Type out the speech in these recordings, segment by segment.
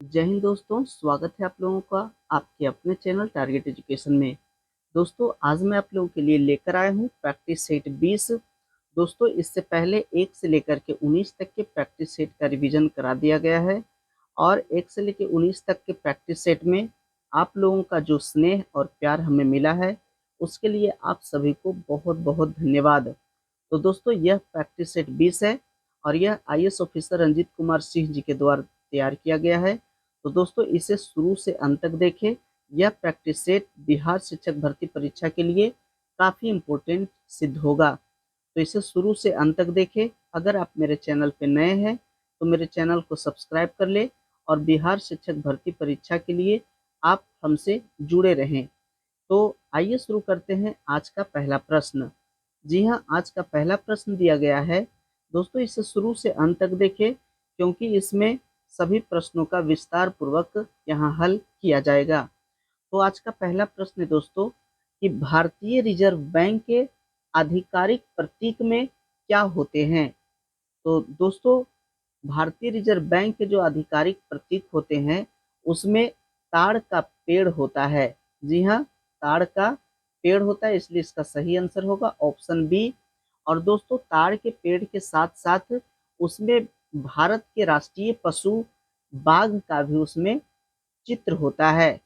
जय हिंद दोस्तों, स्वागत है आप लोगों का आपके अपने चैनल टारगेट एजुकेशन में। दोस्तों, आज मैं आप लोगों के लिए लेकर आया हूँ प्रैक्टिस सेट 20। दोस्तों, इससे पहले 1 से लेकर के 19 तक के प्रैक्टिस सेट का रिवीजन करा दिया गया है और 1 से लेकर 19 तक के प्रैक्टिस सेट में आप लोगों का जो स्नेह और प्यार हमें मिला है, उसके लिए आप सभी को बहुत बहुत धन्यवाद। तो दोस्तों, यह प्रैक्टिस सेट 20 है और यह आईएएस ऑफिसर रंजीत कुमार सिंह जी के द्वारा तैयार किया गया है। तो दोस्तों, इसे शुरू से अंत तक देखें। यह प्रैक्टिस सेट बिहार शिक्षक भर्ती परीक्षा के लिए काफ़ी इम्पोर्टेंट सिद्ध होगा। तो इसे शुरू से अंत तक देखें। अगर आप मेरे चैनल पर नए हैं तो मेरे चैनल को सब्सक्राइब कर ले और बिहार शिक्षक भर्ती परीक्षा के लिए आप हमसे जुड़े रहें। तो आइए शुरू करते हैं आज का पहला प्रश्न। जी हाँ, आज का पहला प्रश्न दिया गया है। दोस्तों, इसे शुरू से अंत तक देखें क्योंकि इसमें सभी प्रश्नों का विस्तार पूर्वक यहाँ हल किया जाएगा। तो आज का पहला प्रश्न है दोस्तों कि भारतीय रिजर्व बैंक के आधिकारिक प्रतीक में क्या होते हैं। तो दोस्तों, भारतीय रिजर्व बैंक के जो आधिकारिक प्रतीक होते हैं उसमें ताड़ का पेड़ होता है। जी हाँ, ताड़ का पेड़ होता है, इसलिए इसका सही आंसर होगा ऑप्शन बी। और दोस्तों, ताड़ के पेड़ के साथ साथ उसमें भारत के राष्ट्रीय पशु बाघ का भी उसमें चित्र होता है।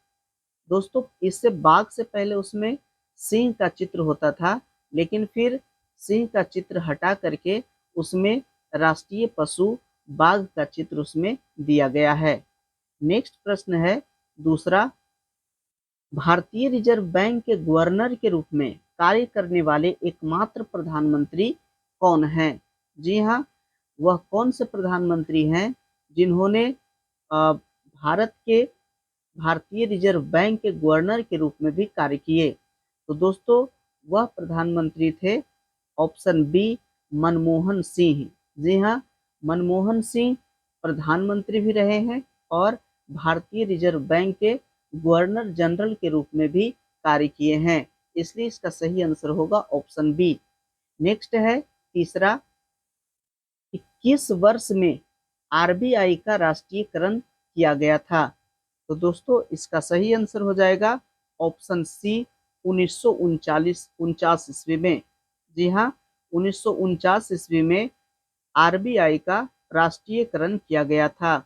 दोस्तों, इससे बाघ से पहले उसमें सिंह का चित्र होता था, लेकिन फिर सिंह का चित्र हटा करके उसमें राष्ट्रीय पशु बाघ का चित्र उसमें दिया गया है। नेक्स्ट प्रश्न है दूसरा, भारतीय रिजर्व बैंक के गवर्नर के रूप में कार्य करने वाले एकमात्र प्रधानमंत्री कौन हैं। जी हाँ, वह कौन से प्रधानमंत्री हैं जिन्होंने भारत के भारतीय रिजर्व बैंक के गवर्नर के रूप में भी कार्य किए। तो दोस्तों, वह प्रधानमंत्री थे ऑप्शन बी, मनमोहन सिंह। जी हाँ, मनमोहन सिंह प्रधानमंत्री भी रहे हैं और भारतीय रिजर्व बैंक के गवर्नर जनरल के रूप में भी कार्य किए हैं, इसलिए इसका सही आंसर होगा ऑप्शन बी। नेक्स्ट है तीसरा, 21 वर्ष में आरबीआई का राष्ट्रीयकरण किया गया था। तो दोस्तों, इसका सही आंसर हो जाएगा ऑप्शन सी, 1949 ईस्वी में। जी हाँ, 1949 ईस्वी में आरबीआई का राष्ट्रीयकरण किया गया था।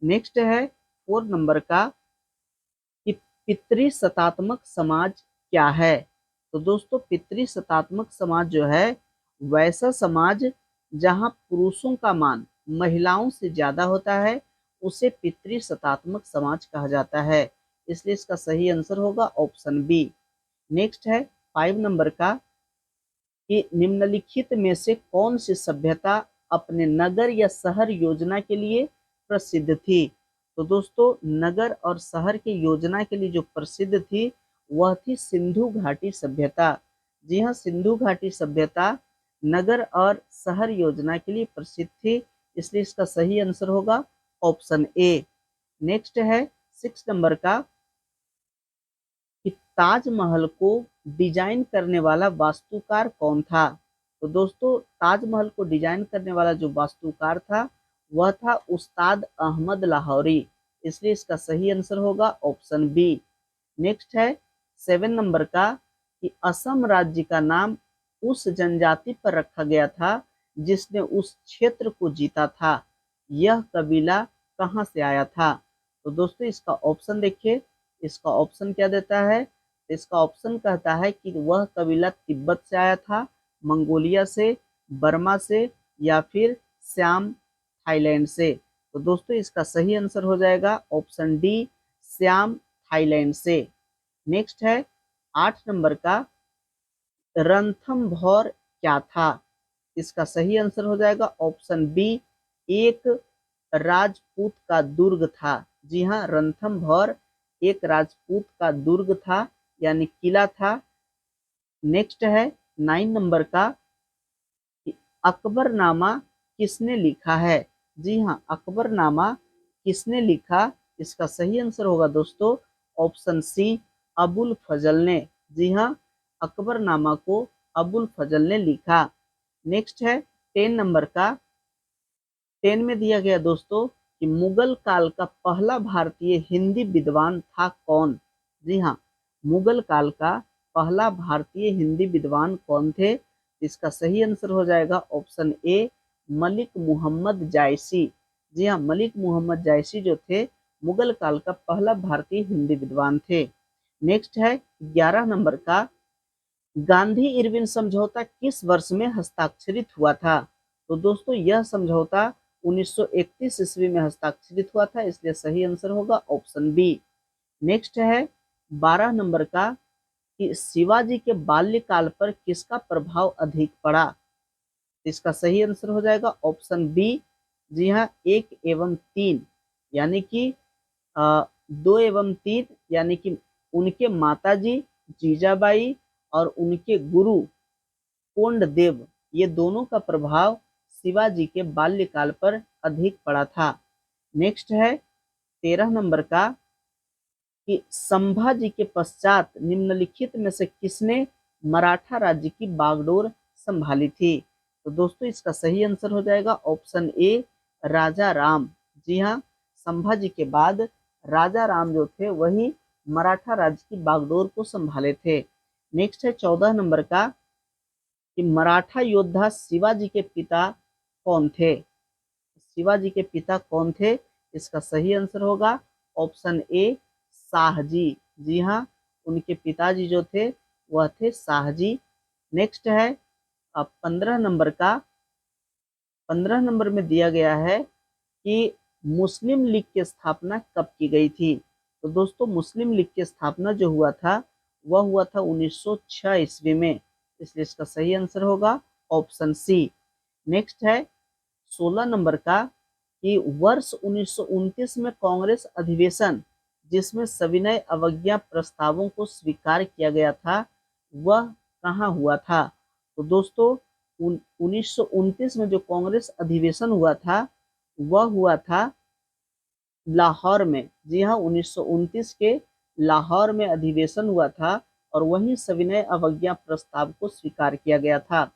नेक्स्ट है 4 नंबर का कि पितृसत्तात्मक समाज क्या है। तो दोस्तों, पितृसत्तात्मक समाज जो है वैसा समाज जहां पुरुषों का मान महिलाओं से ज्यादा होता है, उसे पितृसत्तात्मक समाज कहा जाता है, इसलिए इसका सही आंसर होगा ऑप्शन बी। नेक्स्ट है 5 नंबर का कि निम्नलिखित में से कौन सी सभ्यता अपने नगर या शहर योजना के लिए प्रसिद्ध थी। तो दोस्तों, नगर और शहर की योजना के लिए जो प्रसिद्ध थी वह थी सिंधु घाटी सभ्यता। जी हाँ, सिंधु घाटी सभ्यता नगर और शहर योजना के लिए प्रसिद्ध थी, इसलिए इसका सही आंसर होगा ऑप्शन ए। नेक्स्ट है 6 नंबर का कि ताजमहल को डिजाइन करने वाला वास्तुकार कौन था। तो दोस्तों, ताजमहल को डिजाइन करने वाला जो वास्तुकार था वह था उस्ताद अहमद लाहौरी, इसलिए इसका सही आंसर होगा ऑप्शन बी। नेक्स्ट है 7 नंबर का कि असम राज्य का नाम उस जनजाति पर रखा गया था जिसने उस क्षेत्र को जीता था, यह कबीला कहाँ से आया था। तो दोस्तों, इसका ऑप्शन देखिए, इसका ऑप्शन क्या देता है। इसका ऑप्शन कहता है कि वह कबीला तिब्बत से आया था, मंगोलिया से, बर्मा से या फिर श्याम थाईलैंड से। तो दोस्तों, इसका सही आंसर हो जाएगा ऑप्शन डी, श्याम थाईलैंड से। नेक्स्ट है 8 नंबर का रणथंभौर क्या था। इसका सही आंसर हो जाएगा ऑप्शन बी, एक राजपूत का दुर्ग था। जी हाँ, रणथंभौर एक राजपूत का दुर्ग था यानी किला था। नेक्स्ट है 9 नंबर का कि अकबरनामा किसने लिखा है। जी हाँ, अकबरनामा किसने लिखा, इसका सही आंसर होगा दोस्तों ऑप्शन सी, अबुल फजल ने। जी हाँ, अकबरनामा को अबुल फजल ने लिखा। नेक्स्ट है 10 नंबर का, 10 में दिया गया दोस्तों कि कि मुगल काल का पहला भारतीय हिंदी विद्वान था कौन। जी हाँ, मुगल काल का पहला भारतीय हिंदी विद्वान कौन थे। इसका सही आंसर हो जाएगा ऑप्शन ए, मलिक मोहम्मद जायसी। जी हाँ, मलिक मोहम्मद जायसी जो थे मुगल काल का पहला भारतीय हिंदी विद्वान थे। नेक्स्ट है 11 नंबर का, गांधी इरविन समझौता किस वर्ष में हस्ताक्षरित हुआ था। तो दोस्तों यह समझौता 1931 ईस्वी में हस्ताक्षरित हुआ था, इसलिए सही आंसर होगा ऑप्शन बी। नेक्स्ट है 12 नंबर का, कि शिवाजी के बाल्यकाल पर किसका प्रभाव अधिक पड़ा। इसका सही आंसर हो जाएगा ऑप्शन बी। जी हाँ, 1 एवं 3 यानी कि 2 एवं 3 यानी कि उनके माताजी जीजाबाई और उनके गुरु कोंडदेव, ये दोनों का प्रभाव शिवाजी के बाल्यकाल पर अधिक पड़ा था। नेक्स्ट है 13 नंबर का, कि संभाजी के पश्चात निम्नलिखित में से किसने मराठा राज्य की बागडोर संभाली थी। तो दोस्तों इसका सही आंसर हो जाएगा ऑप्शन ए, राजा राम। जी हाँ, संभाजी के बाद राजा राम जो थे वही मराठा राज्य की बागडोर को संभाले थे। नेक्स्ट है 14 नंबर का, कि मराठा योद्धा शिवाजी के पिता कौन थे। शिवाजी के पिता कौन थे। इसका सही आंसर होगा ऑप्शन ए, शाहजी। जी हाँ, उनके पिताजी जो थे वह थे शाहजी। नेक्स्ट है 15 नंबर का, 15 नंबर में दिया गया है कि मुस्लिम लीग की स्थापना कब की गई थी। तो दोस्तों मुस्लिम लीग की स्थापना जो हुआ था वह हुआ था 1906 ईस्वी में, इसलिए इसका सही आंसर होगा ऑप्शन सी। नेक्स्ट है 16 नंबर का, कि वर्ष 1929 में कांग्रेस अधिवेशन जिसमें सविनय अवज्ञा प्रस्तावों को स्वीकार किया गया था वह कहाँ हुआ था। तो दोस्तों 1929 में जो कांग्रेस अधिवेशन हुआ था वह हुआ था लाहौर में। जी हाँ, 1929 के लाहौर में अधिवेशन हुआ था और वहीं सविनय अवज्ञा प्रस्ताव को स्वीकार किया गया था।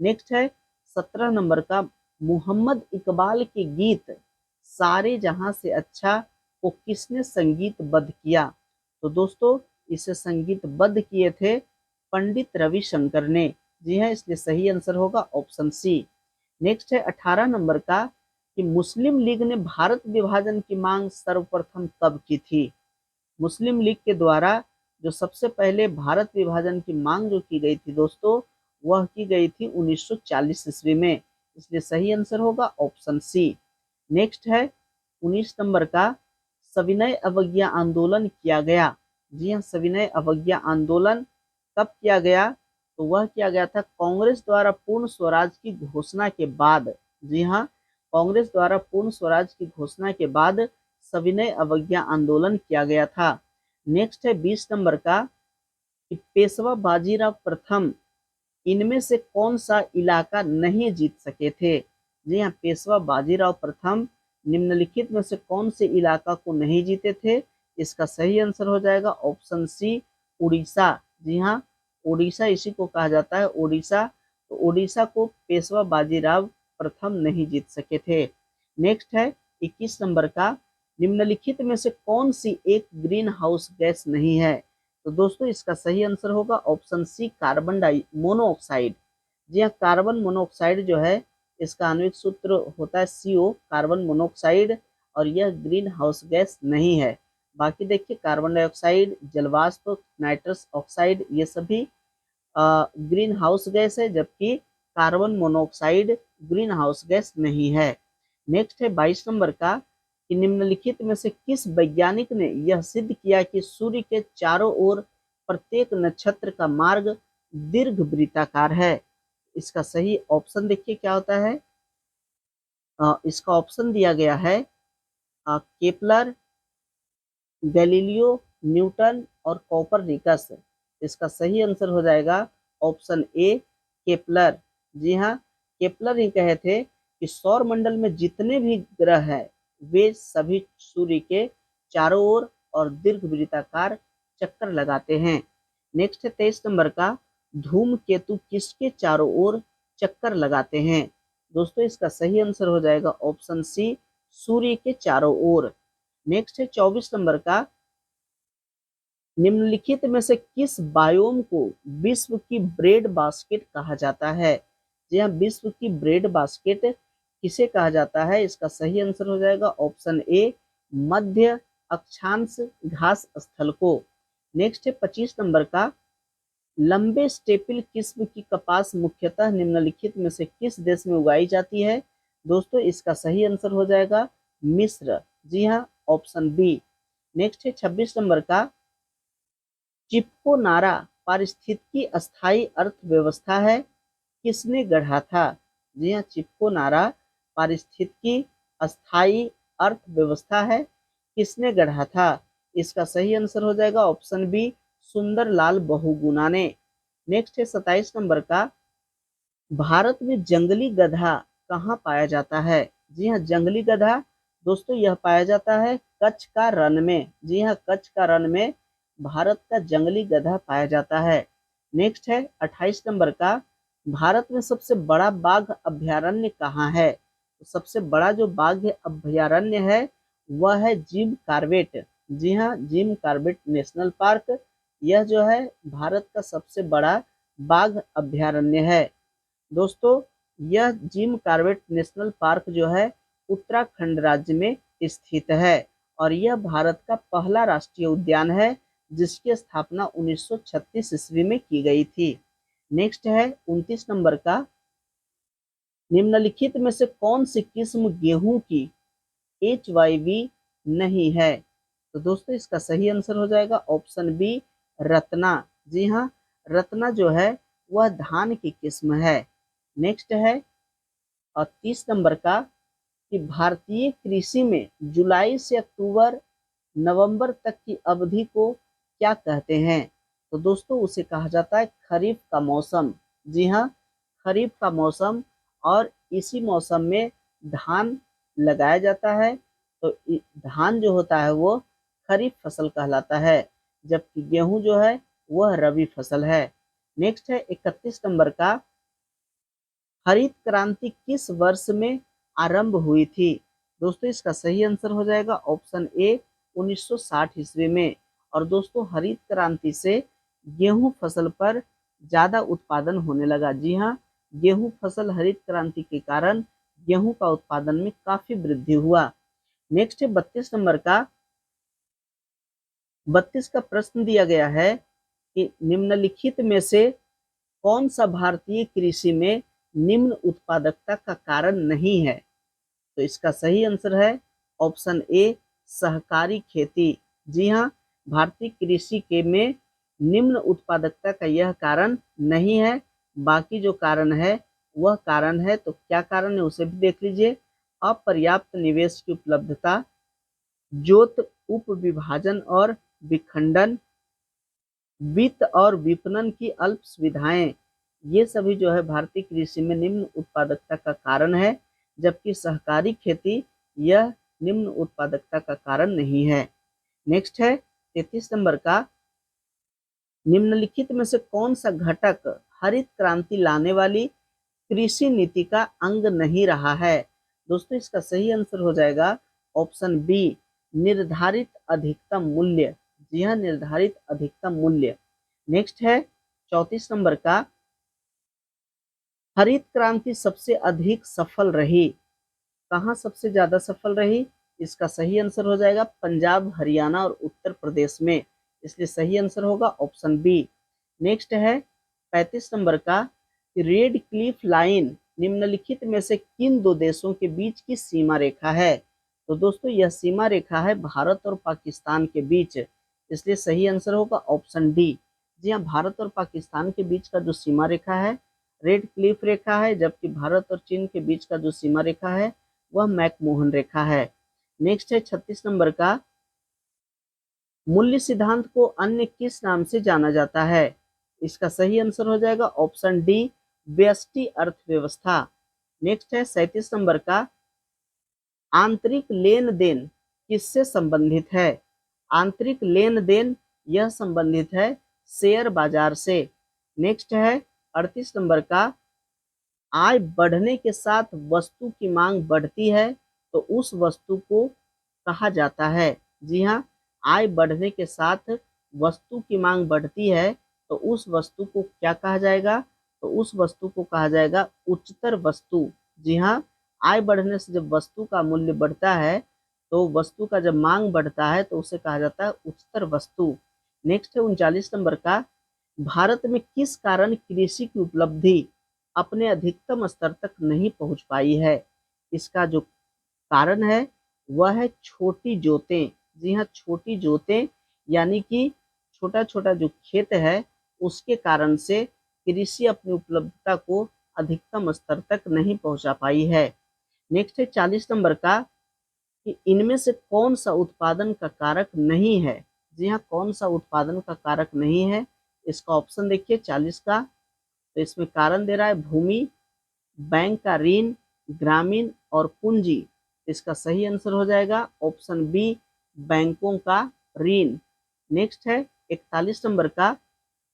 नेक्स्ट है 17 नंबर का, मोहम्मद इकबाल के गीत सारे जहां से अच्छा को किसने संगीतबद्ध किया। तो दोस्तों इसे संगीतबद्ध किए थे पंडित रविशंकर ने। जी हाँ, इसलिए सही आंसर होगा ऑप्शन सी। नेक्स्ट है 18 नंबर का, कि मुस्लिम लीग ने भारत विभाजन की मांग सर्वप्रथम कब की थी। मुस्लिम लीग के द्वारा जो सबसे पहले भारत विभाजन की मांग जो की गई थी दोस्तों वह की गई थी 1940 ईस्वी में, इसलिए सही आंसर होगा ऑप्शन सी। नेक्स्ट है 19 नंबर का, सविनय अवज्ञा आंदोलन किया गया। जी हाँ, सविनय अवज्ञा आंदोलन कब किया गया। तो वह किया गया था कांग्रेस द्वारा पूर्ण स्वराज की घोषणा के बाद। जी हाँ, कांग्रेस द्वारा पूर्ण स्वराज की घोषणा के बाद सविनय अवज्ञा आंदोलन किया गया था। नेक्स्ट है 20 नंबर का, कि पेशवा बाजीराव प्रथम इनमें से कौन सा इलाका नहीं जीत सके थे। जी हाँ, पेशवा बाजीराव प्रथम निम्नलिखित में से कौन से इलाका को नहीं जीते थे। इसका सही आंसर हो जाएगा ऑप्शन सी, उड़ीसा। जी हाँ, उड़ीसा इसी को कहा जाता है उड़ीसा। तो उड़ीसा को पेशवा बाजीराव प्रथम नहीं जीत सके थे। नेक्स्ट है 21 नंबर का, निम्नलिखित में से कौन सी एक ग्रीन हाउस गैस नहीं है। तो दोस्तों इसका सही आंसर होगा ऑप्शन सी, कार्बन मोनोऑक्साइड। जी हाँ, कार्बन मोनोऑक्साइड जो है इसका आणविक सूत्र होता है CO, कार्बन मोनोऑक्साइड, और यह ग्रीन हाउस गैस नहीं है। बाकी देखिए कार्बन डाइऑक्साइड, जलवाष्प, नाइट्रस ऑक्साइड ये सभी ग्रीन हाउस गैस है, जबकि carbon monoxide green house gas नहीं है। नेक्स्ट है 22 नंबर का, कि निम्नलिखित में से किस वैज्ञानिक ने यह सिद्ध किया कि सूर्य के चारों ओर प्रत्येक नक्षत्र का मार्ग दीर्घवृत्ताकार है। इसका सही ऑप्शन देखिए क्या होता है। इसका ऑप्शन दिया गया है केपलर, गैलीलियो, न्यूटन और कोपरनिकस। इसका सही आंसर हो जाएगा ऑप्शन ए, केपलर। जी हाँ, केपलर ही कहे थे कि सौर मंडल में जितने भी ग्रह हैं वे सभी सूर्य के चारों ओर और दीर्घवृत्ताकार चक्कर लगाते हैं। नेक्स्ट है 23 नंबर का, धूमकेतु किसके चारों ओर चक्कर लगाते हैं। दोस्तों इसका सही आंसर हो जाएगा ऑप्शन सी, सूर्य के चारों ओर। नेक्स्ट है 24 नंबर का, निम्नलिखित में से किस बायोम को विश्व की ब्रेड बास्केट कहा जाता है? जी हाँ, विश्व की ब्रेड बास्केट किसे कहा जाता है? इसका सही आंसर हो जाएगा ऑप्शन ए, मध्य अक्षांश घास स्थल को। नेक्स्ट है 25 नंबर का, लंबे स्टेपिल किस्म की कपास मुख्यतः निम्नलिखित में से किस देश में उगाई जाती है? दोस्तों इसका सही आंसर हो जाएगा मिस्र। जी हाँ, ऑप्शन बी। नेक्स्ट है 26 नंबर का, चिपको नारा पारिस्थितिकी अस्थायी अर्थव्यवस्था है, किसने गढ़ा था? जी हाँ, चिपको नारा पारिस्थितिकी अस्थायी अर्थव्यवस्था है, किसने गढ़ा था? इसका सही आंसर हो जाएगा ऑप्शन बी, सुंदरलाल बहुगुणा ने। नेक्स्ट है 27 नंबर का, भारत में जंगली गधा कहाँ पाया जाता है? जी हाँ, जंगली गधा दोस्तों यह पाया जाता है कच्छ का रण में। जी हाँ, कच्छ का रण में भारत का जंगली गधा पाया जाता है। नेक्स्ट है 28 नंबर का, भारत में सबसे बड़ा बाघ अभयारण्य कहाँ है? तो सबसे बड़ा जो बाघ अभयारण्य है वह है जिम कॉर्बेट। जी हाँ, जिम कॉर्बेट नेशनल पार्क, यह जो है भारत का सबसे बड़ा बाघ अभयारण्य है। दोस्तों यह जिम कॉर्बेट नेशनल पार्क जो है उत्तराखंड राज्य में स्थित है और यह भारत का पहला राष्ट्रीय उद्यान है जिसकी स्थापना 1936 ईस्वी में की गई थी। नेक्स्ट है 29 नंबर का, निम्नलिखित में से कौन सी किस्म गेहूं की HYV नहीं है? तो दोस्तों इसका सही आंसर हो जाएगा ऑप्शन बी, रत्ना। जी हाँ, रत्ना जो है वह धान की किस्म है। नेक्स्ट है और 30 नंबर का, कि भारतीय कृषि में जुलाई से अक्टूबर नवंबर तक की अवधि को क्या कहते हैं? तो दोस्तों उसे कहा जाता है खरीफ का मौसम। जी हाँ, खरीफ का मौसम, और इसी मौसम में धान लगाया जाता है। तो धान जो होता है वो खरीफ फसल कहलाता है, जबकि गेहूं जो है वह रबी फसल है। नेक्स्ट है 31 नंबर का, हरित क्रांति किस वर्ष में आरंभ हुई थी? दोस्तों इसका सही आंसर हो जाएगा ऑप्शन ए, 1960 ईस्वी में। और दोस्तों हरित क्रांति से गेहूं फसल पर ज्यादा उत्पादन होने लगा। जी हाँ, गेहूं फसल हरित क्रांति के कारण गेहूं का उत्पादन में काफी वृद्धि हुआ। नेक्स्ट है 32 नंबर का, 32 का प्रश्न दिया गया है कि निम्नलिखित में से कौन सा भारतीय कृषि में निम्न उत्पादकता का कारण नहीं है? तो इसका सही आंसर है ऑप्शन ए, सहकारी खेती। जी हाँ, भारतीय कृषि के में निम्न उत्पादकता का यह कारण नहीं है। बाकी जो कारण है वह कारण है, तो क्या कारण है उसे भी देख लीजिए। अपर्याप्त निवेश की उपलब्धता, जोत उप विभाजन और विखंडन, वित्त और विपणन की अल्प सुविधाएं, ये सभी जो है भारतीय कृषि में निम्न उत्पादकता का कारण है, जबकि सहकारी खेती यह निम्न उत्पादकता का कारण नहीं है। नेक्स्ट है 33 नंबर का, निम्नलिखित में से कौन सा घटक हरित क्रांति लाने वाली कृषि नीति का अंग नहीं रहा है? दोस्तों इसका सही आंसर हो जाएगा ऑप्शन बी, निर्धारित अधिकतम मूल्य। जी हाँ, निर्धारित अधिकतम मूल्य। नेक्स्ट है 34 नंबर का, हरित क्रांति सबसे अधिक सफल रही, कहाँ सबसे ज्यादा सफल रही? इसका सही आंसर हो जाएगा पंजाब, हरियाणा और उत्तर प्रदेश में, इसलिए सही आंसर होगा ऑप्शन बी। नेक्स्ट है 35 नंबर का, रेड क्लिफ लाइन निम्नलिखित में से किन दो देशों के बीच की सीमा रेखा है? तो दोस्तों यह सीमा रेखा है भारत और पाकिस्तान के बीच, इसलिए सही आंसर होगा ऑप्शन डी। जी हाँ, भारत और पाकिस्तान के बीच का जो सीमा रेखा है रेड क्लिफ रेखा है, जबकि भारत और चीन के बीच का जो सीमा रेखा है वह मैकमोहन रेखा है। नेक्स्ट है 36 नंबर का, मूल्य सिद्धांत को अन्य किस नाम से जाना जाता है? इसका सही आंसर हो जाएगा ऑप्शन डी, व्यष्टि अर्थव्यवस्था। नेक्स्ट है 37 नंबर का, आंतरिक लेन देन किससे संबंधित है? आंतरिक लेन देन यह संबंधित है शेयर बाजार से। नेक्स्ट है 38 नंबर का, आय बढ़ने के साथ वस्तु की मांग बढ़ती है, तो उस वस्तु को कहा जाता है। जी हाँ, आय बढ़ने के साथ वस्तु की मांग बढ़ती है तो उस वस्तु को क्या कहा जाएगा? तो उस वस्तु को कहा जाएगा उच्चतर वस्तु। जी हाँ, आय बढ़ने से जब वस्तु का मूल्य बढ़ता है तो वस्तु का जब मांग बढ़ता है तो उसे कहा जाता है उच्चतर वस्तु। नेक्स्ट है 39 नंबर का, भारत में किस कारण कृषि की उपलब्धि अपने अधिकतम स्तर तक नहीं पहुंच पाई है? इसका जो कारण है वह है छोटी जोतें। जी हाँ, छोटी जोतें यानी कि छोटा छोटा जो खेत है उसके कारण से कृषि अपनी उपलब्धता को अधिकतम स्तर तक नहीं पहुंचा पाई है। नेक्स्ट है 40 नंबर का, कि इनमें से कौन सा उत्पादन का कारक नहीं है? जी हाँ, कौन सा उत्पादन का कारक नहीं है? इसका ऑप्शन देखिए 40 का। तो इसमें कारण दे रहा है भूमि, बैंक का ऋण, ग्रामीण और पूंजी। इसका सही आंसर हो जाएगा ऑप्शन बी, बैंकों का ऋण। नेक्स्ट है 41 नंबर का,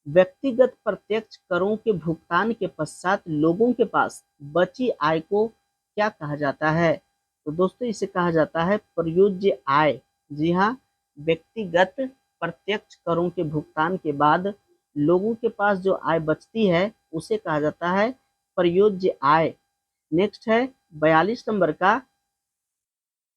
व्यक्तिगत प्रत्यक्ष करों के भुगतान के पश्चात लोगों के पास बची आय को क्या कहा जाता है? तो दोस्तों इसे कहा जाता है प्रयोज्य आय। जी हाँ, व्यक्तिगत प्रत्यक्ष करों के भुगतान के बाद लोगों के पास जो आय बचती है उसे कहा जाता है प्रयोज्य आय। नेक्स्ट है 42 नंबर का,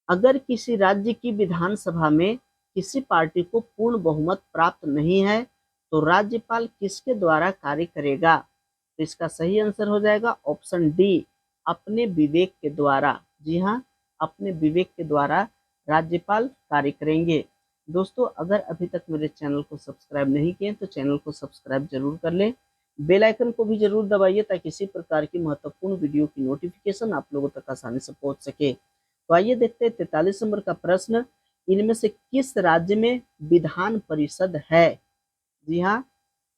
अगर किसी राज्य की विधानसभा में किसी पार्टी को पूर्ण बहुमत प्राप्त नहीं है तो राज्यपाल किसके द्वारा कार्य करेगा? तो इसका सही आंसर हो जाएगा ऑप्शन डी, अपने विवेक के द्वारा। जी हाँ, अपने विवेक के द्वारा राज्यपाल कार्य करेंगे। दोस्तों अगर अभी तक मेरे चैनल को सब्सक्राइब नहीं किए तो चैनल को सब्सक्राइब जरूर कर लें, बेल आइकन को भी जरूर दबाइए ताकि इसी प्रकार की महत्वपूर्ण वीडियो की नोटिफिकेशन आप लोगों तक आसानी से पहुंच सके। तो आइए देखते हैं 43 नंबर का प्रश्न, इनमें से किस राज्य में विधान परिषद है? जी हाँ,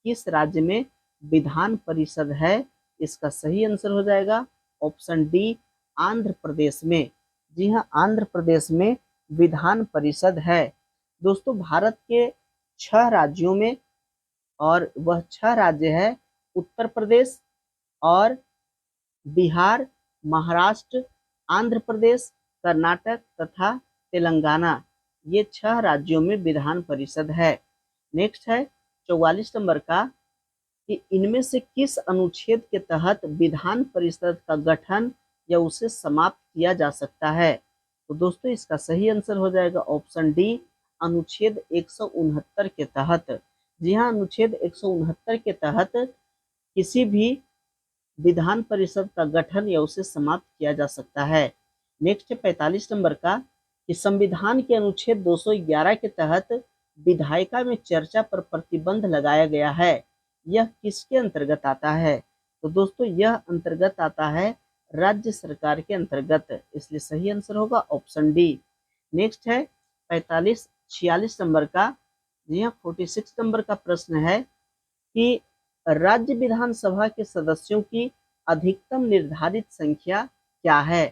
किस राज्य में विधान परिषद है? इसका सही आंसर हो जाएगा ऑप्शन डी, आंध्र प्रदेश में। जी हाँ, आंध्र प्रदेश में विधान परिषद है। दोस्तों भारत के 6 राज्यों में, और वह 6 राज्य है उत्तर प्रदेश और बिहार, महाराष्ट्र, आंध्र प्रदेश, कर्नाटक तथा तेलंगाना। ये 6 राज्यों में विधान परिषद है। नेक्स्ट है 44 नंबर का, कि इनमें से किस अनुच्छेद के तहत विधान परिषद का गठन या उसे समाप्त किया जा सकता है? तो दोस्तों इसका सही आंसर हो जाएगा ऑप्शन डी, अनुच्छेद 169 के तहत। जी हाँ, अनुच्छेद 169 के तहत किसी भी विधान परिषद का गठन या उसे समाप्त किया जा सकता है। नेक्स्ट है 45 नंबर का, कि संविधान के अनुच्छेद 211 के तहत विधायिका में चर्चा पर प्रतिबंध लगाया गया है, यह किसके अंतर्गत आता है? तो दोस्तों यह अंतर्गत आता है राज्य सरकार के अंतर्गत, इसलिए सही आंसर होगा ऑप्शन डी। नेक्स्ट है 46 नंबर का, जी हाँ 46 नंबर का प्रश्न है कि राज्य विधानसभा के सदस्यों की अधिकतम निर्धारित संख्या क्या है?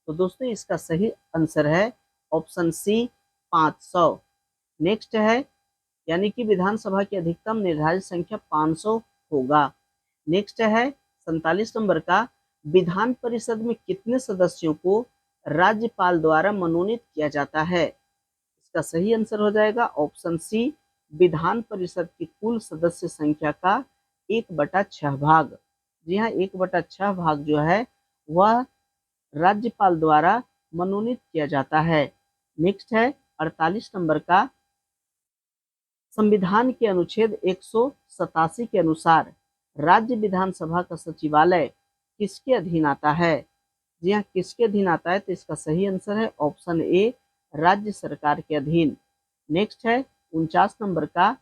तो दोस्तों इसका सही आंसर है ऑप्शन सी, 500। नेक्स्ट है, यानी कि विधानसभा की अधिकतम निर्धारित संख्या 500 होगा। नेक्स्ट है 47 नंबर का, विधान परिषद में कितने सदस्यों को राज्यपाल द्वारा मनोनीत किया जाता है? इसका सही आंसर हो जाएगा ऑप्शन सी, विधान परिषद की कुल सदस्य संख्या का 1/6 भाग। जी हाँ, 1/6 भाग जो है वह राज्यपाल द्वारा मनोनीत किया जाता है। नेक्स्ट है 48 नंबर का, संविधान के अनुच्छेद 187 के अनुसार राज्य विधानसभा का सचिवालय किसके अधीन आता है? जी हाँ, किसके अधीन आता है? तो इसका सही आंसर है ऑप्शन ए, राज्य सरकार के अधीन। नेक्स्ट है 49 नंबर का,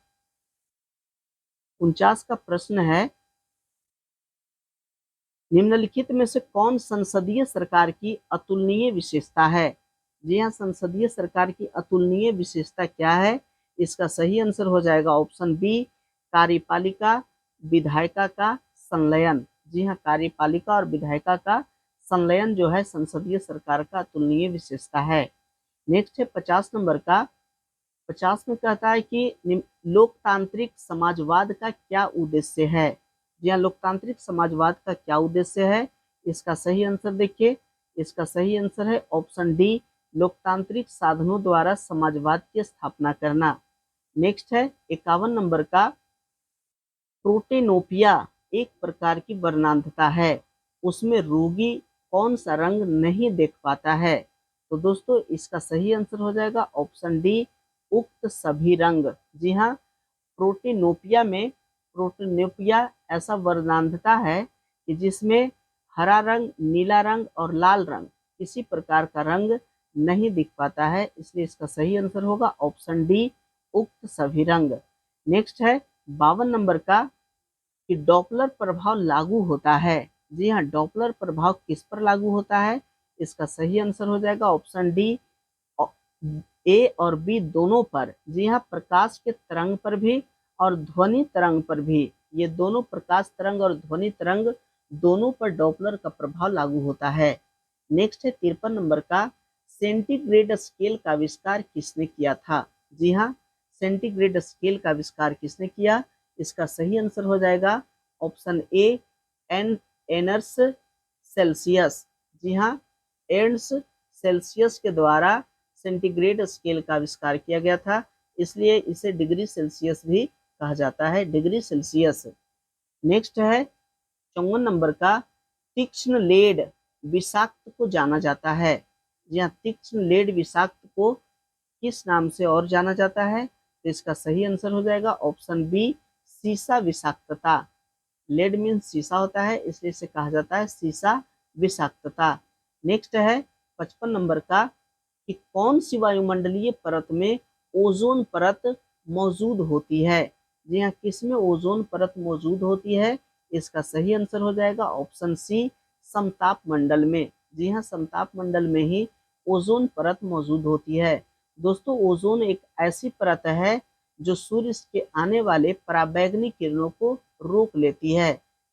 49 का प्रश्न है, निम्नलिखित में से कौन संसदीय सरकार की अतुलनीय विशेषता है? जी हाँ, संसदीय सरकार की अतुलनीय विशेषता क्या है? इसका सही आंसर हो जाएगा ऑप्शन बी, कार्यपालिका विधायिका का संलयन। जी हाँ, कार्यपालिका और विधायिका का संलयन जो है संसदीय सरकार का अतुलनीय विशेषता है। नेक्स्ट है 50 नंबर का, 50 में कहता है कि लोकतांत्रिक समाजवाद का क्या उद्देश्य है? जी हाँ, लोकतांत्रिक समाजवाद का क्या उद्देश्य है? इसका सही आंसर देखिए, इसका सही आंसर है ऑप्शन डी, लोकतांत्रिक साधनों द्वारा समाजवाद की स्थापना करना। नेक्स्ट है 51 नंबर का, प्रोटेनोपिया एक प्रकार की वर्णांधता है, उसमें रोगी कौन सा रंग नहीं देख पाता है? तो दोस्तों इसका सही आंसर हो जाएगा ऑप्शन डी, उक्त सभी रंग। जी हाँ, प्रोटेनोपिया ऐसा वर्णांधता है कि जिसमें हरा रंग, नीला रंग और लाल रंग किसी प्रकार का रंग नहीं दिख पाता है, इसलिए इसका सही आंसर होगा ऑप्शन डी, उक्त सभी रंग। नेक्स्ट है 52 नंबर का, कि डॉपलर प्रभाव लागू होता है। जी हाँ, डॉपलर प्रभाव किस पर लागू होता है? इसका सही आंसर हो जाएगा ऑप्शन डी, ए और बी दोनों पर। जी हाँ, प्रकाश के तरंग पर भी और ध्वनि तरंग पर भी, ये दोनों प्रकाश तरंग और ध्वनि तरंग दोनों पर डॉपलर का प्रभाव लागू होता है। नेक्स्ट है 53 नंबर का, सेंटीग्रेड स्केल का आविष्कार किसने किया था? जी हाँ, सेंटीग्रेड स्केल का आविष्कार किसने किया? इसका सही आंसर हो जाएगा ऑप्शन ए, एर्नस्ट सेल्सियस। जी हाँ, एर्नस्ट सेल्सियस के द्वारा सेंटीग्रेड स्केल का आविष्कार किया गया था, इसलिए इसे डिग्री सेल्सियस भी कहा जाता है, डिग्री सेल्सियस। नेक्स्ट है 54 नंबर का, तीक्ष्ण लेड विषाक्त को जाना जाता है। जी हाँ, तीक्ष्ण लेड विषाक्त को किस नाम से और जाना जाता है? तो इसका सही आंसर हो जाएगा ऑप्शन बी, सीसा विषाक्तता। लेड मीन सीसा होता है, इसलिए इसे कहा जाता है सीसा विषाक्तता। नेक्स्ट है 55 नंबर का, कि कौन सी वायुमंडलीय परत में ओजोन परत मौजूद होती है? जी हाँ, किसमें ओजोन परत मौजूद होती है? इसका सही आंसर हो जाएगा ऑप्शन सी, समताप मंडल में। जी हाँ, समताप मंडल में ही ओजोन परत मौजूद होती है। दोस्तों, ओजोन एक ऐसी परत है जो सूर्य के आने वाले पराबैंगनी किरणों को रोक लेती है।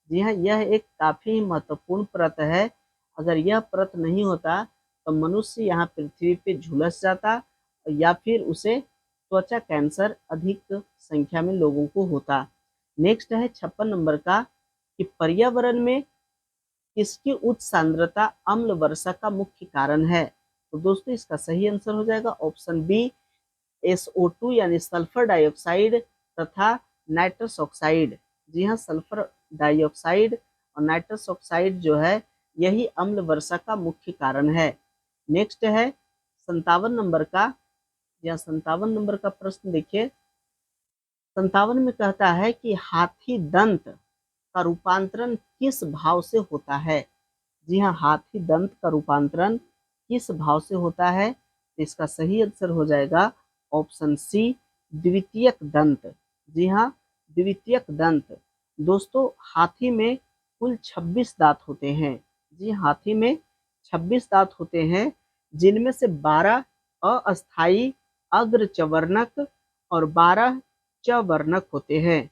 जी हाँ, यह एक काफी महत्वपूर्ण परत है। अगर यह परत नहीं होता तो मनुष्य यहाँ पृथ्वी पे झुलस जाता, या फिर उसे त्वचा कैंसर अधिक संख्या में लोगों को होता। नेक्स्ट है 56 नंबर का, कि पर्यावरण में किसकी उच्च सांद्रता अम्ल वर्षा का मुख्य कारण है? तो दोस्तों इसका सही आंसर हो जाएगा ऑप्शन बी, SO2 यानी सल्फर डाइऑक्साइड तथा नाइट्रस ऑक्साइड। जी हाँ, सल्फर डाइऑक्साइड और नाइट्रस ऑक्साइड जो है, यही अम्ल वर्षा का मुख्य कारण है। नेक्स्ट है 57 नंबर का, या 57 नंबर का प्रश्न देखिए। 57 में कहता है कि हाथी दंत का रूपांतरण किस भाव से होता है? जी हाँ, हाथी दंत का रूपांतरण किस भाव से होता है? तो इसका सही आंसर हो जाएगा ऑप्शन सी, द्वितीयक दंत। जी हाँ, द्वितीयक दंत। दोस्तों, हाथी में कुल 26 दांत होते हैं। जी, हाथी में 26 दांत होते हैं, जिनमें से 12 अस्थायी अग्रचवर्णक और 12 चवर्णक होते हैं।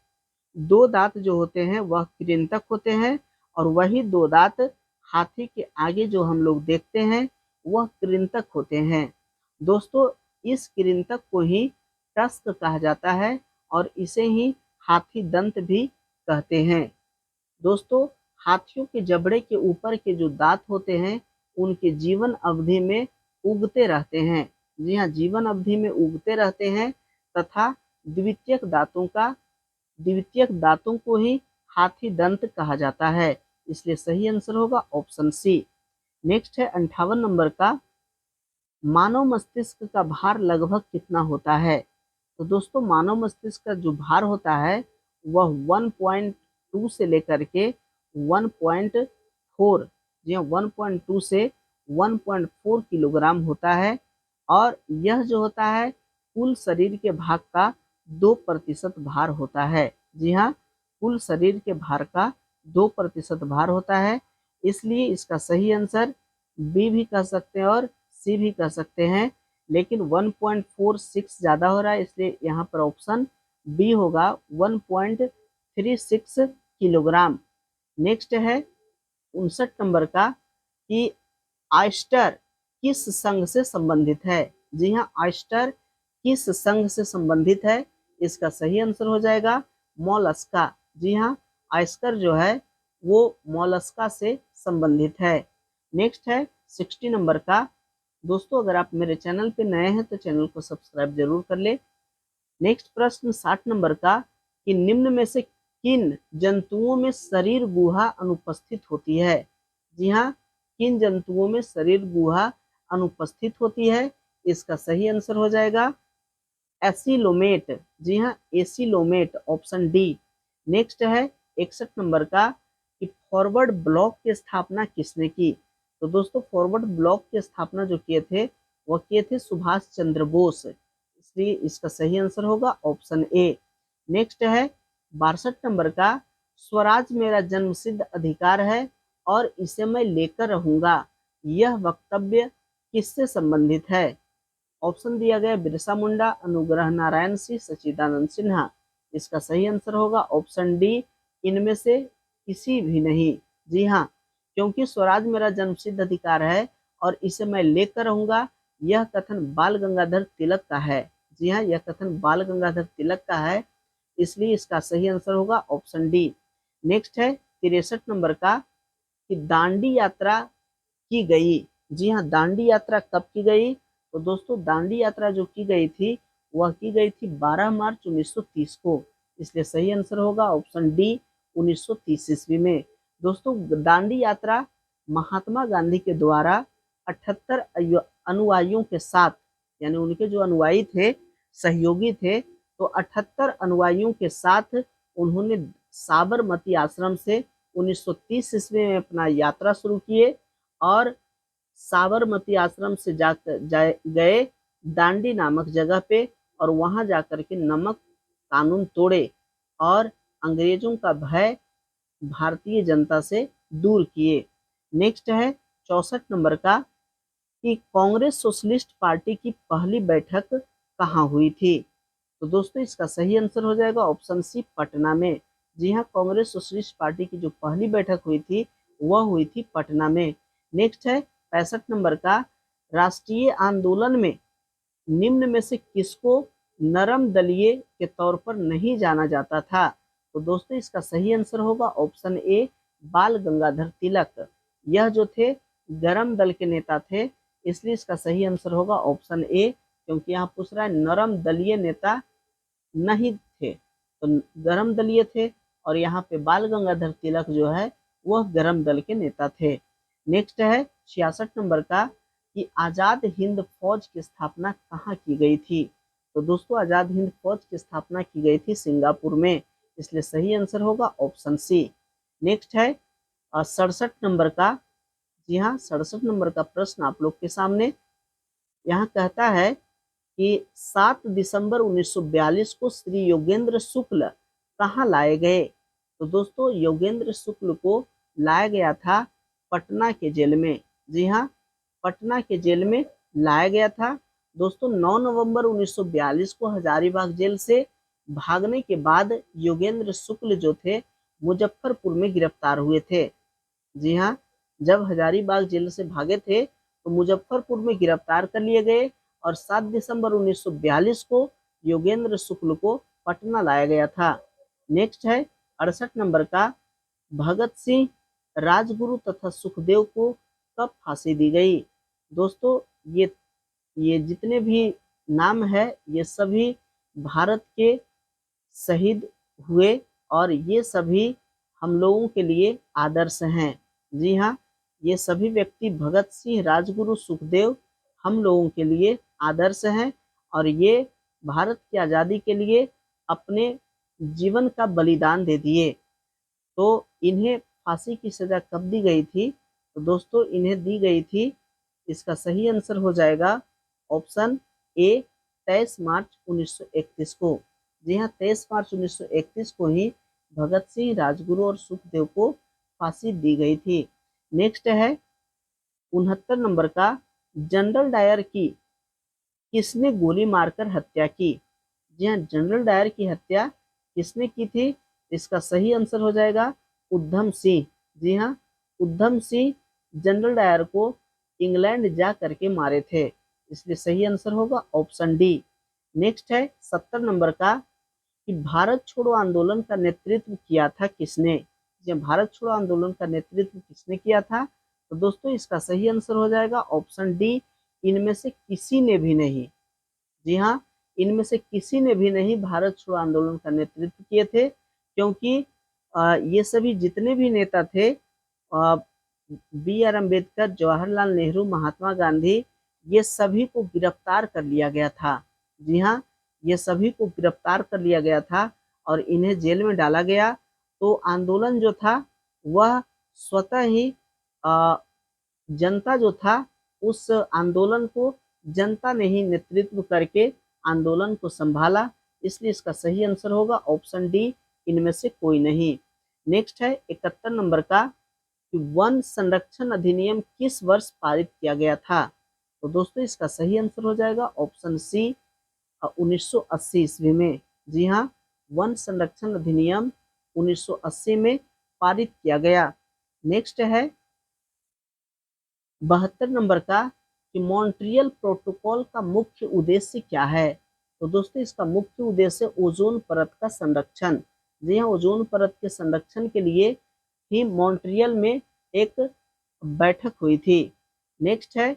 2 दांत जो होते हैं वह कृंतक होते हैं, और वही 2 दांत हाथी के आगे जो हम लोग देखते हैं वह कृंतक होते हैं। दोस्तों, इस कृंतक को ही टस्क कहा जाता है, और इसे ही हाथी दंत भी कहते हैं। दोस्तों, हाथियों के जबड़े के ऊपर के जो दांत होते हैं उनके जीवन अवधि में उगते रहते हैं। जी हाँ, जीवन अवधि में उगते रहते हैं, तथा द्वितीयक दांतों को ही हाथी दंत कहा जाता है, इसलिए सही आंसर होगा ऑप्शन सी। नेक्स्ट है 58 नंबर का, मानव मस्तिष्क का भार लगभग कितना होता है? तो दोस्तों, मानव मस्तिष्क का जो भार होता है वह 1.2 से लेकर के 1.4, जी हाँ, 1.2 से 1.4 किलोग्राम होता है, और यह जो होता है कुल शरीर के भाग का 2% भार होता है। जी हाँ, कुल शरीर के भार का 2% भार होता है, इसलिए इसका सही आंसर बी भी कह सकते हैं और सी भी कह सकते हैं, लेकिन 1.46 ज़्यादा हो रहा है, इसलिए यहाँ पर ऑप्शन बी होगा 1.36 किलोग्राम। नेक्स्ट है 59 नंबर का, कि ऑयस्टर किस संघ से संबंधित है? जी हाँ, ऑयस्टर किस संघ से संबंधित है? इसका सही आंसर हो जाएगा मोलस्का। जी हाँ, ऑयस्टर जो है वो मोलस्का से संबंधित है। नेक्स्ट है 60 नंबर का, दोस्तों अगर आप मेरे चैनल पे नए हैं तो चैनल को सब्सक्राइब जरूर कर ले। नेक्स्ट प्रश्न 60 नंबर का कि निम्न में से किन जंतुओं में शरीर गुहा अनुपस्थित होती है। जी हाँ, किन जंतुओं में शरीर गुहा अनुपस्थित होती है, इसका सही आंसर हो जाएगा एसिलोमेट। जी हाँ, एसिलोमेट, ऑप्शन डी। नेक्स्ट है 61 नंबर का कि फॉरवर्ड ब्लॉक की स्थापना किसने की। तो दोस्तों फॉरवर्ड ब्लॉक की स्थापना जो किए थे वह किए थे सुभाष चंद्र बोस, इसलिए इसका सही आंसर होगा ऑप्शन ए। नेक्स्ट है 62 नंबर का स्वराज मेरा जन्मसिद्ध अधिकार है और इसे मैं लेकर रहूंगा, यह वक्तव्य किससे संबंधित है। ऑप्शन दिया गया बिरसा मुंडा, अनुग्रह नारायण सिंह, सच्चिदानंद सिन्हा। इसका सही आंसर होगा ऑप्शन डी, इनमें से किसी भी नहीं। जी हाँ, क्योंकि स्वराज मेरा जन्मसिद्ध अधिकार है और इसे मैं लेकर रहूंगा, यह कथन बाल गंगाधर तिलक का है। जी हाँ, यह कथन बाल गंगाधर तिलक का है, इसलिए इसका सही आंसर होगा ऑप्शन डी। नेक्स्ट है 63 नंबर का कि दांडी यात्रा की गई। जी हाँ, दांडी यात्रा कब की गई। तो दोस्तों दांडी यात्रा जो की गई थी वह की गई थी 12 मार्च 1930 को, इसलिए सही आंसर होगा ऑप्शन डी, 1930 ईस्वी में। दोस्तों दांडी यात्रा महात्मा गांधी के द्वारा 78 अनुयायियों के साथ, यानी उनके जो अनुयायी थे, सहयोगी थे, तो 78 अनुयायियों के साथ उन्होंने साबरमती आश्रम से 1930 ईस्वी में अपना यात्रा शुरू किए और साबरमती आश्रम से गए दांडी नामक जगह पे और वहां जाकर के नमक कानून तोड़े और अंग्रेजों का भय भारतीय जनता से दूर किए। नेक्स्ट है 64 नंबर का कि कांग्रेस सोशलिस्ट पार्टी की पहली बैठक कहाँ हुई थी। तो दोस्तों इसका सही आंसर हो जाएगा ऑप्शन सी, पटना में। जी हाँ, कांग्रेस सोशलिस्ट पार्टी की जो पहली बैठक हुई थी वह हुई थी पटना में। नेक्स्ट है 65 नंबर का राष्ट्रीय आंदोलन में निम्न में से किसको नरम दलीय के तौर पर नहीं जाना जाता था। तो दोस्तों इसका सही आंसर होगा ऑप्शन ए, बाल गंगाधर तिलक। यह जो थे गरम दल के नेता थे, इसलिए इसका सही आंसर होगा ऑप्शन ए, क्योंकि यहाँ पूछ रहा है नरम दलीय नेता नहीं थे, तो गरम दलीय थे, और यहाँ पे बाल गंगाधर तिलक जो है वह गरम दल के नेता थे। नेक्स्ट है 66 नंबर का कि आजाद हिंद फौज की स्थापना कहाँ की गई थी। तो दोस्तों आजाद हिंद फौज की स्थापना की गई थी सिंगापुर में, इसलिए सही आंसर होगा ऑप्शन सी। नेक्स्ट है 67 नंबर का। जी हाँ, 67 नंबर का प्रश्न आप लोग के सामने यहाँ कहता है कि 7 दिसंबर 1942 को श्री योगेंद्र शुक्ल कहाँ लाए गए। तो दोस्तों योगेंद्र शुक्ल को लाया गया था पटना के जेल में। जी हाँ, पटना के जेल में लाया गया था। दोस्तों 9 नवंबर 1942 को हजारीबाग जेल से भागने के बाद योगेंद्र शुक्ल जो थे मुजफ्फरपुर में गिरफ्तार हुए थे। जी हाँ, जब हजारीबाग जेल से भागे थे तो मुजफ्फरपुर में गिरफ्तार कर लिए गए और 7 दिसंबर 1942 को योगेंद्र शुक्ल को पटना लाया गया था। नेक्स्ट है 68 नंबर का भगत सिंह, राजगुरु तथा सुखदेव को कब फांसी दी गई। दोस्तों ये जितने भी नाम है ये सभी भारत के शहीद हुए और ये सभी हम लोगों के लिए आदर्श हैं। जी हाँ, ये सभी व्यक्ति भगत सिंह, राजगुरु, सुखदेव हम लोगों के लिए आदर्श हैं और ये भारत की आज़ादी के लिए अपने जीवन का बलिदान दे दिए। तो इन्हें फांसी की सज़ा कब दी गई थी। तो दोस्तों इन्हें दी गई थी, इसका सही आंसर हो जाएगा ऑप्शन ए, 23 मार्च 1931 को। जी हाँ, 23 मार्च 1931 को ही भगत सिंह, राजगुरु और सुखदेव को फांसी दी गई थी। नेक्स्ट है 69 नंबर का जनरल डायर की किसने गोली मारकर हत्या की। जी हाँ, जनरल डायर की हत्या किसने की थी, इसका सही आंसर हो जाएगा उधम सिंह। जी हाँ, उधम सिंह जनरल डायर को इंग्लैंड जा करके मारे थे, इसलिए सही आंसर होगा ऑप्शन डी। नेक्स्ट है 70 नंबर का कि भारत छोड़ो आंदोलन का नेतृत्व किया था किसने। जी, भारत छोड़ो आंदोलन का नेतृत्व किसने किया था। तो दोस्तों इसका सही आंसर हो जाएगा ऑप्शन डी, इनमें से किसी ने भी नहीं। जी हाँ, इनमें से किसी ने भी नहीं भारत छोड़ो आंदोलन का नेतृत्व किए थे, क्योंकि ये सभी जितने भी नेता थे, बी आर अम्बेडकर, जवाहरलाल नेहरू, महात्मा गांधी, ये सभी को गिरफ्तार कर लिया गया था। जी हाँ, ये सभी को गिरफ्तार कर लिया गया था और इन्हें जेल में डाला गया। तो आंदोलन जो था वह स्वतः ही जनता जो था, उस आंदोलन को जनता ने ही नेतृत्व करके आंदोलन को संभाला। इसलिए इसका सही आंसर होगा ऑप्शन डी, इनमें से कोई नहीं। नेक्स्ट है 71 नंबर का, कि वन संरक्षण अधिनियम किस वर्ष पारित किया गया था? तो दोस्तों इसका सही आंसर हो जाएगा ऑप्शन सी, 1980 ईस्वी में। जी हाँ, वन संरक्षण अधिनियम 1980 में पारित किया गया। नेक्स्ट है 72 नंबर का, कि मॉन्ट्रियल प्रोटोकॉल का मुख्य उद्देश्य क्या है? तो दोस्तों इसका मुख्य उद्देश्य ओजोन परत का संरक्षण। जी हाँ, ओजोन परत के संरक्षण के लिए ही मॉन्ट्रियल में एक बैठक हुई थी। नेक्स्ट है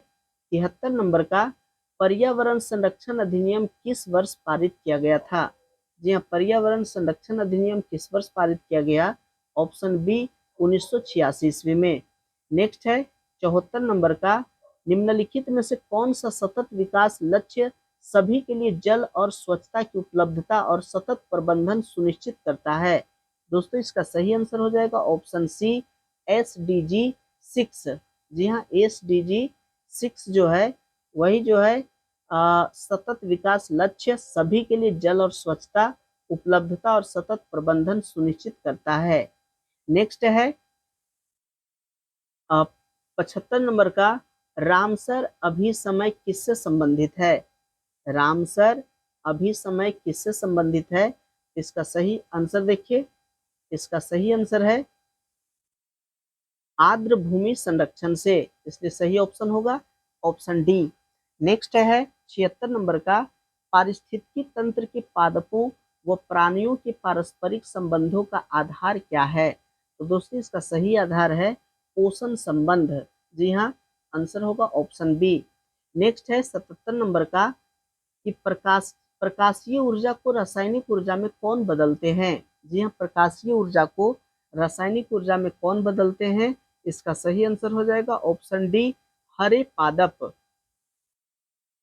73 नंबर का, पर्यावरण संरक्षण अधिनियम किस वर्ष पारित किया गया था? जी हाँ, पर्यावरण संरक्षण अधिनियम किस वर्ष पारित किया गया? ऑप्शन बी, 1986 ईस्वी में। नेक्स्ट है 74 नंबर का, निम्नलिखित में से कौन सा सतत विकास लक्ष्य सभी के लिए जल और स्वच्छता की उपलब्धता और सतत प्रबंधन सुनिश्चित करता है? दोस्तों इसका सही आंसर हो जाएगा ऑप्शन सी, SDG 6। जी हाँ, SDG 6 जो है वही जो है सतत विकास लक्ष्य सभी के लिए जल और स्वच्छता, उपलब्धता और सतत प्रबंधन सुनिश्चित करता है। नेक्स्ट है 75 नंबर का, रामसर अभिसमय किससे संबंधित है? रामसर अभिसमय किससे संबंधित है? इसका सही आंसर देखिए, इसका सही आंसर है आर्द्र भूमि संरक्षण से, इसलिए सही ऑप्शन होगा ऑप्शन डी। नेक्स्ट है 76 नंबर का, पारिस्थितिकी तंत्र के पादपों व प्राणियों के पारस्परिक संबंधों का आधार क्या है? तो दोस्तों इसका सही आधार है पोषण संबंध। जी हाँ, आंसर होगा ऑप्शन बी। नेक्स्ट है 77 नंबर का, कि प्रकाशीय ऊर्जा को रासायनिक ऊर्जा में कौन बदलते हैं? जी हाँ, प्रकाशीय ऊर्जा को रासायनिक ऊर्जा में कौन बदलते हैं? इसका सही आंसर हो जाएगा ऑप्शन डी, हरे पादप।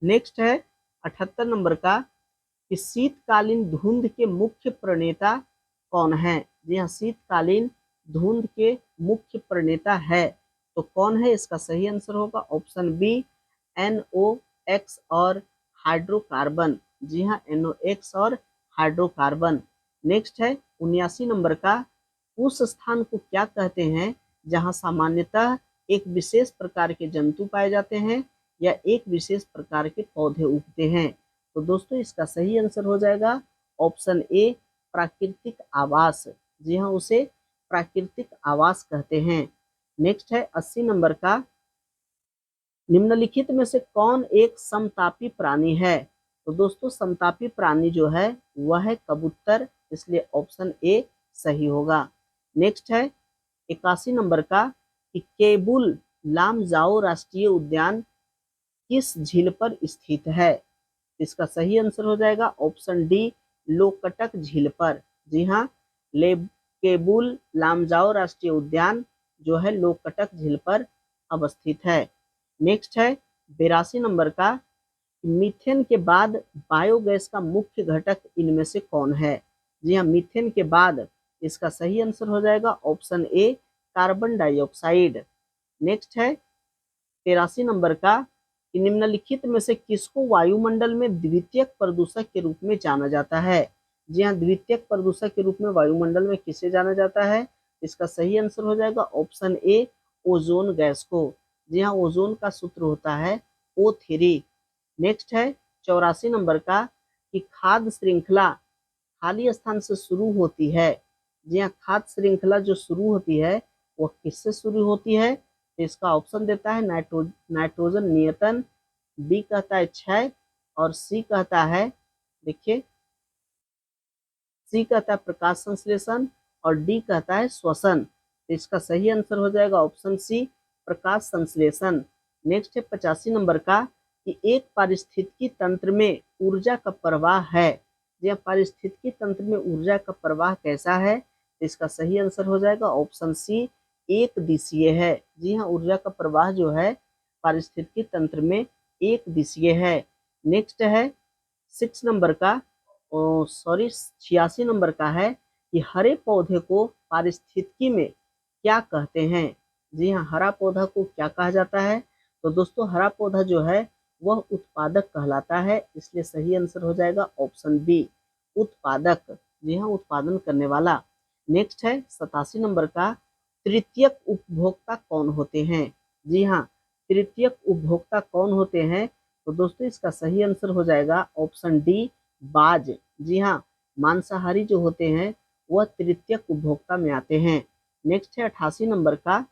नेक्स्ट है 78 नंबर का, कि शीतकालीन धुंध के मुख्य प्रणेता कौन है? जी हाँ, शीतकालीन धुंध के मुख्य प्रणेता है तो कौन है? इसका सही आंसर होगा ऑप्शन बी, NOx और हाइड्रोकार्बन। जी हाँ, NOx और हाइड्रोकार्बन। नेक्स्ट है 79 नंबर का, उस स्थान को क्या कहते हैं जहाँ सामान्यतः एक विशेष प्रकार के जंतु पाए जाते हैं या एक विशेष प्रकार के पौधे उगते हैं? तो दोस्तों इसका सही आंसर हो जाएगा ऑप्शन ए, प्राकृतिक आवास। जी हाँ, उसे प्राकृतिक आवास कहते हैं। नेक्स्ट है 80 नंबर का, निम्नलिखित में से कौन एक समतापी प्राणी है? तो दोस्तों समतापी प्राणी जो है वह है कबूतर, इसलिए ऑप्शन ए सही होगा। नेक्स्ट है 81 नंबर का, कि केबुल लामजाओ राष्ट्रीय उद्यान किस झील पर स्थित है? इसका सही आंसर हो जाएगा ऑप्शन डी, लोकटक झील पर। जी हाँ, केबुल लामजाओ राष्ट्रीय उद्यान जो है लोकटक झील पर अवस्थित है। नेक्स्ट है 82 नंबर का, मीथेन के बाद बायोगैस का मुख्य घटक इनमें से कौन है? जी हाँ, मीथेन के बाद इसका सही आंसर हो जाएगा option A, carbon dioxide. Next है 83 नंबर का, कि निम्नलिखित में से किसको वायुमंडल में द्वितीयक प्रदूषक के रूप में जाना जाता है? जी हाँ, द्वितीयक प्रदूषक के रूप में वायुमंडल में किसे जाना जाता है? इसका सही आंसर हो जाएगा ऑप्शन ए, ओजोन गैस को। जी हाँ, ओजोन का सूत्र होता है O3। नेक्स्ट है 84 नंबर का, कि खाद्य श्रृंखला खाली स्थान से शुरू होती है। जी हाँ, खाद्य श्रृंखला जो शुरू होती है वो किससे शुरू होती है? तो इसका ऑप्शन देता है नाइट्रोजन नियतन, बी कहता है क्षय और सी कहता है, देखिए, सी कहता है प्रकाश संश्लेषण और डी कहता है श्वसन। तो इसका सही आंसर हो जाएगा ऑप्शन सी, प्रकाश संश्लेषण। नेक्स्ट है 85 नंबर का कि एक पारिस्थितिकी तंत्र में ऊर्जा का प्रवाह है। यह पारिस्थितिकी तंत्र में ऊर्जा का प्रवाह कैसा है? तो इसका सही आंसर हो जाएगा ऑप्शन सी, एक दिशीय है। जी हाँ, ऊर्जा का प्रवाह जो है पारिस्थितिकी तंत्र में एक दिशीय है। नेक्स्ट है 6 नंबर का, 86 नंबर का है कि हरे पौधे को पारिस्थितिकी में क्या कहते हैं? जी हाँ, हरा पौधा को क्या कहा जाता है? तो दोस्तों हरा पौधा जो है वह उत्पादक कहलाता है, इसलिए सही आंसर हो जाएगा ऑप्शन बी, उत्पादक। जी हाँ, उत्पादन करने वाला। नेक्स्ट है 87 नंबर का, तृतीयक उपभोक्ता कौन होते हैं? जी हाँ, तृतीयक उपभोक्ता कौन होते हैं? तो दोस्तों इसका सही आंसर हो जाएगा ऑप्शन डी, बाज। जी हाँ, मांसाहारी जो होते हैं वह तृतीयक उपभोक्ता में आते हैं। नेक्स्ट है 88 नंबर का,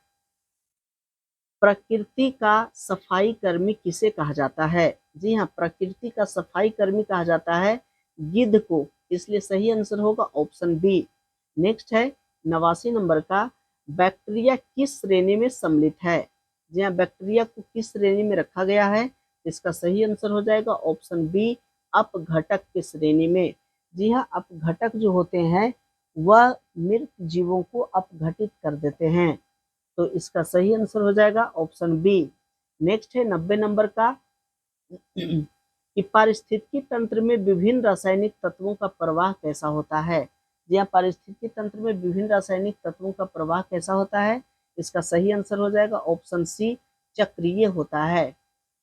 प्रकृति का सफाई कर्मी किसे कहा जाता है? जी हाँ, प्रकृति का सफाई कर्मी कहा जाता है गिद्ध को, इसलिए सही आंसर होगा ऑप्शन बी। नेक्स्ट है 89 नंबर का, बैक्टीरिया किस श्रेणी में सम्मिलित है? जी हाँ, बैक्टीरिया को किस श्रेणी में रखा गया है? इसका सही आंसर हो जाएगा ऑप्शन बी, अपघटक की श्रेणी में। जी हाँ, अपघटक जो होते हैं वह मृत जीवों को अपघटित कर देते हैं, तो इसका सही आंसर हो जाएगा ऑप्शन बी। नेक्स्ट है 90 नंबर का कि पारिस्थितिकी तंत्र में विभिन्न रासायनिक तत्वों का प्रवाह कैसा होता है? जी हाँ, पारिस्थितिकी तंत्र में विभिन्न रासायनिक तत्वों का प्रवाह कैसा होता है? इसका सही आंसर हो जाएगा ऑप्शन सी, चक्रीय होता है।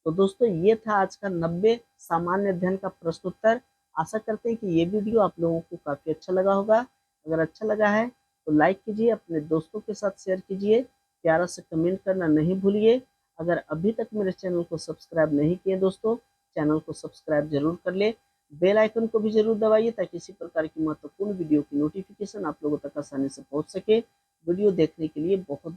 तो दोस्तों ये था आज का 90 सामान्य अध्ययन का प्रश्न उत्तर। आशा करते हैं कि ये वीडियो आप लोगों को काफी अच्छा लगा होगा। अगर अच्छा लगा है तो लाइक कीजिए, अपने दोस्तों के साथ शेयर कीजिए, प्यारा से कमेंट करना नहीं भूलिए। अगर अभी तक मेरे चैनल को सब्सक्राइब नहीं किए दोस्तों, चैनल को सब्सक्राइब जरूर कर ले, बेल आइकन को भी जरूर दबाइए ताकि इसी प्रकार की महत्वपूर्ण वीडियो की नोटिफिकेशन आप लोगों तक आसानी से पहुंच सके। वीडियो देखने के लिए बहुत